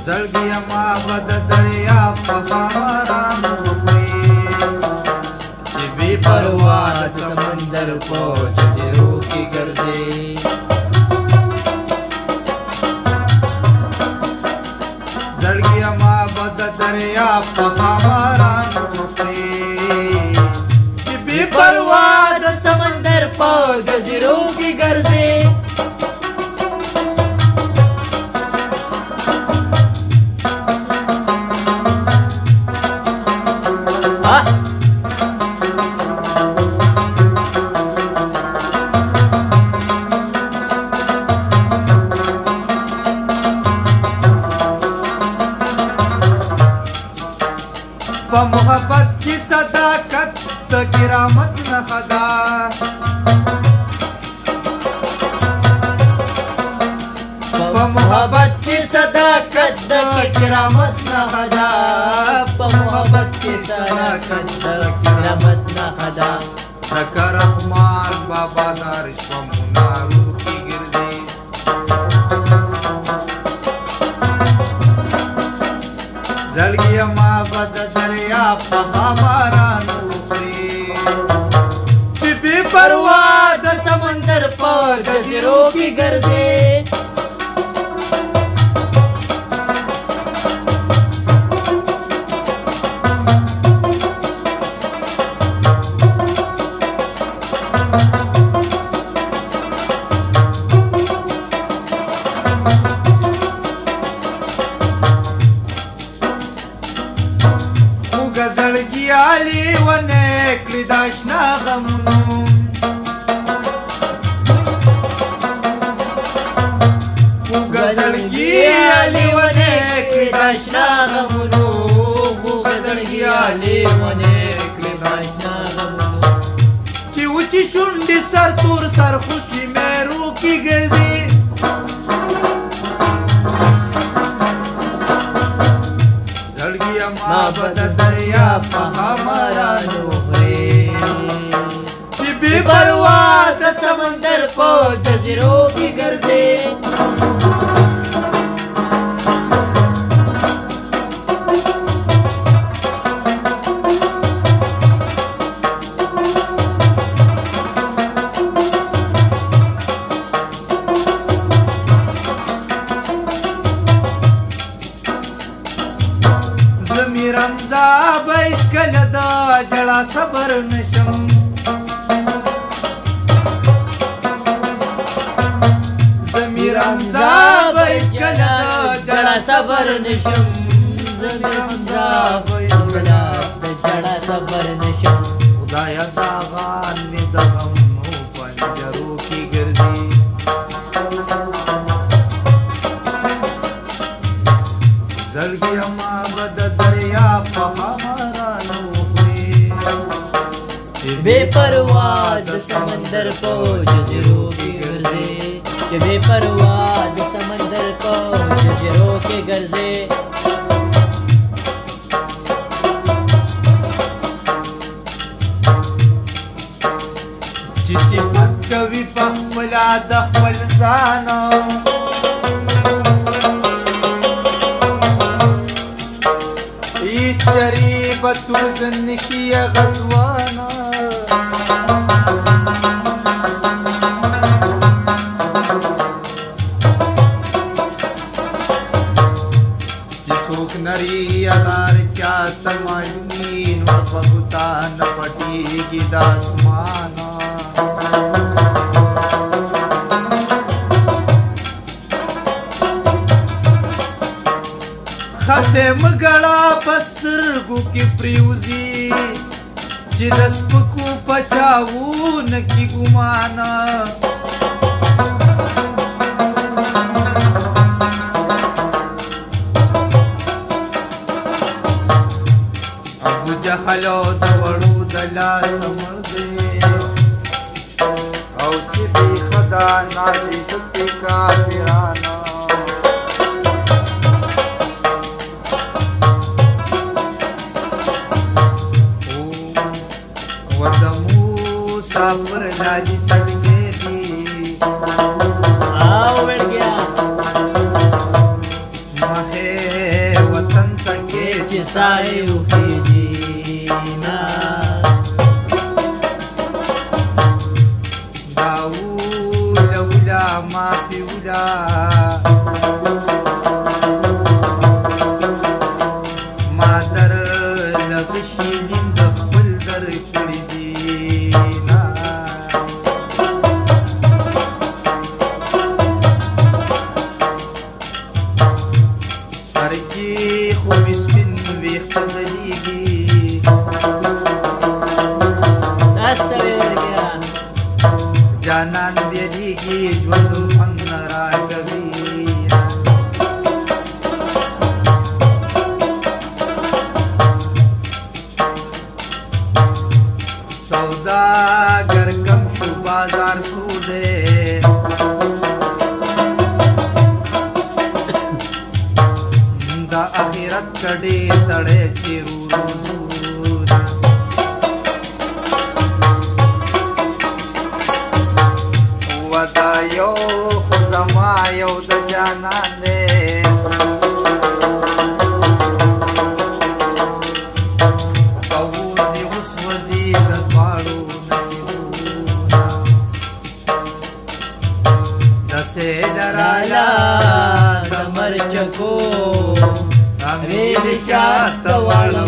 زړګي ما بد دریا په خمارانو خوري چې بې پروا د سمندر په جزیرو کې ګرځي زړګي ما بد دریا په خمارانو خوري چې بې پروا د سمندر په جزیرو کې ګرځي په محبت کی صداقت د کرامت نښه ده په محبت کی صداقت د کرامت نښه ده په محبت کی صداقت د کرامت نښه ده لکه رحمان بابا د عرش په منارو کې ګرځي زړګي ما بد دریا په خمارانو خوري چې بې پروا د سمندر په جزیرو کې ګرځي زړګي علي ونه کړی د اشنا غمونو خوږه زړګي علي ونه کړی د اشنا غمونو خوږه زړګي علي ونه کړی د اشنا غمونو چې وچې شونډې سر تور سر خوشي مېرو کې ګرځي زړګي ما بد دریا په خمارانو خوري چې بې پروا د سمندر په جزیرو کې ګرځي رمزا بیس کله دا جړه صبر نشم زمي رمزا بیس کله دا جړه صبر نشم زمي رمزا بیس کله دا جړه صبر نشم خدایا دا غان می د غم پنجرو کې ګرځي زړګي ما بد دریا په خمارانو خوري چې بې پروا د سمندر په جزیرو کې ګرځي چې بې پروا د سمندر په جزیرو کې ګرځي چې صفت کوي په خپله د خپل ځانه چریبتو زنشی غزوانا جسوک نری ادار چاہتا مجمین ورپگتا نپٹی گی داسمانا خسه مګړه پسترګو کې پریوزي چې د سپکو پچاو نکی ګمانا ابو جهلو د وړو د لاس مړ دی او چې بې خدا نازي د کافرانو پر लाली सदके दी आओ बैठ गया माहे سایه وخیجینا داوله ولا ما پی ولا ما در لغشیلین د خپل در کړی دینا سر کې خو سپین ویښت ځلیږي جانان بیریږي ژوند خوند نه راکوي سوداګر کم شو بازار سوده دا اخرت کډې تړې چې روزونه ودا یو خو زما یو د جانان دی قبول دی اوس وزیر د دواړو نصیبونه دسې رالا د مرچکو ویل شاته واړو